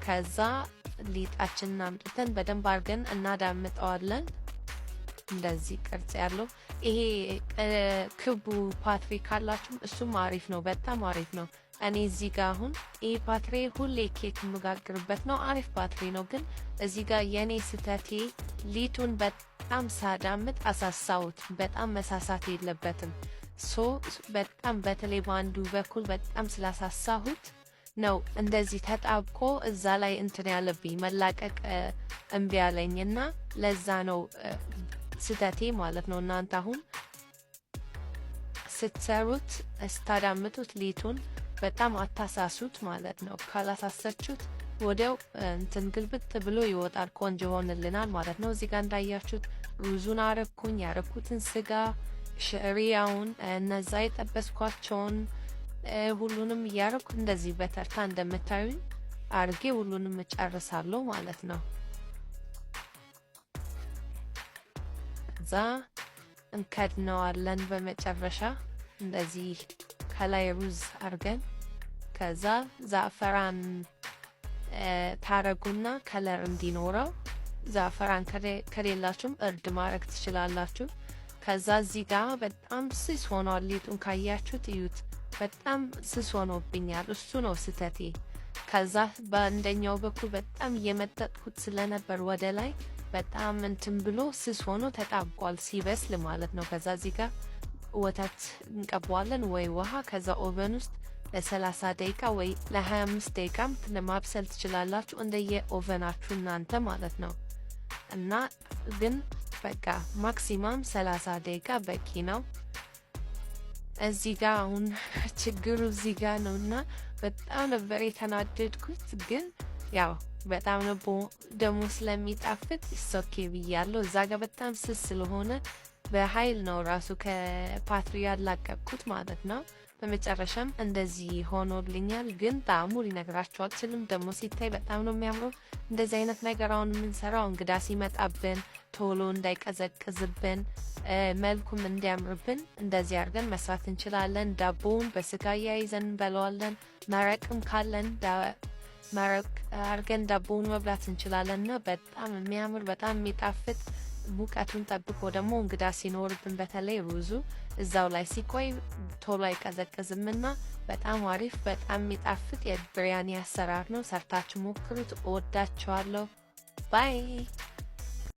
ከዛ ሊጣችንን አምጥተን በደንብ አድርገን እናዳምጠዋለን። እንደዚህ ቅርጽ ያለው ይሄ ክቡ ፓትሪ ካላችሁ እሱም አሪፍ ነው፣ በጣም አሪፍ ነው። እኔ እዚህ ጋር አሁን ይሄ ፓትሪ ሁሌ ኬክ የምጋግርበት ነው፣ አሪፍ ፓትሪ ነው። ግን እዚህ ጋር የኔ ስህተቴ ሊጡን በጣም ሳዳምጥ አሳሳሁት። በጣም መሳሳት የለበትም። በጣም በተለይ በአንዱ በኩል በጣም ስላሳሳሁት ነው እንደዚህ ተጣብቆ እዛ ላይ እንትን ያለብኝ መላቀቅ እምቢ ያለኝና ለዛ ነው ስህተቴ ማለት ነው። እናንተ አሁን ስትሰሩት ስታዳምጡት ሊጡን በጣም አታሳሱት ማለት ነው። ካላሳሰችሁት ወዲያው እንትን ግልብጥ ብሎ ይወጣል፣ ቆንጆ ሆንልናል ማለት ነው። እዚህ ጋር እንዳያችሁት ሩዙን አረኩኝ፣ ያረኩትን ስጋ ሽሪያውን፣ እነዛ የጠበስኳቸውን ሁሉንም እያረኩ እንደዚህ በተርታ እንደምታዩኝ አርጌ ሁሉንም እጨርሳለሁ ማለት ነው። ከዛ እንከድነዋለን በመጨረሻ እንደዚህ ከላይ ሩዝ አርገን ከዛ ዛፈራን ታረጉና ከለር እንዲኖረው ዛፈራን ከሌላችሁም እርድ ማድረግ ትችላላችሁ። ከዛ እዚህ ጋር በጣም ስስ ሆኗል። ሊጡን ካያችሁት እዩት፣ በጣም ስስ ሆኖብኛል። እሱ ነው ስህተቴ። ከዛ በአንደኛው በኩል በጣም እየመጠጥኩት ስለነበር ወደ ላይ በጣም እንትን ብሎ ስስ ሆኖ ተጣብቋል፣ ሲበስል ማለት ነው። ከዛ እዚህ ጋር ወተት እንቀባዋለን ወይ ውሃ። ከዛ ኦቨን ውስጥ ለ30 ደቂቃ ወይ ለ25 ደቂቃም ለማብሰል ትችላላችሁ፣ እንደየ ኦቨናችሁ እናንተ ማለት ነው። እና ግን በቃ ማክሲማም 30 ደቂቃ በቂ ነው። እዚህ ጋር አሁን ችግሩ እዚህ ጋር ነውና በጣም ነበር የተናደድኩት። ግን ያው በጣም ነው ደግሞ ስለሚጣፍጥ ሶኬ ብያለሁ። እዛ ጋር በጣም ስስ ስለሆነ በኃይል ነው ራሱ ከፓትሪ ያላቀቅኩት ማለት ነው። በመጨረሻም እንደዚህ ሆኖልኛል። ግን ጣዕሙ ሊነግራችሁ አልችልም። ደግሞ ሲታይ በጣም ነው የሚያምረው። እንደዚህ አይነት ነገር አሁን የምንሰራው እንግዳ ሲመጣብን ቶሎ እንዳይቀዘቅዝብን መልኩም እንዲያምርብን እንደዚህ አድርገን መስራት እንችላለን። ዳቦውን በስጋ እያይዘን እንበለዋለን። መረቅም ካለን መረቅ አድርገን ዳቦውን መብላት እንችላለን። እና በጣም የሚያምር በጣም የሚጣፍጥ ሙቀቱን ጠብቆ ደግሞ እንግዳ ሲኖርብን በተለይ ሩዙ እዛው ላይ ሲቆይ ቶሎ አይቀዘቅዝምና በጣም አሪፍ በጣም የሚጣፍጥ የብሪያኒ አሰራር ነው። ሰርታችሁ ሞክሩት። እወዳችኋለሁ። ባይ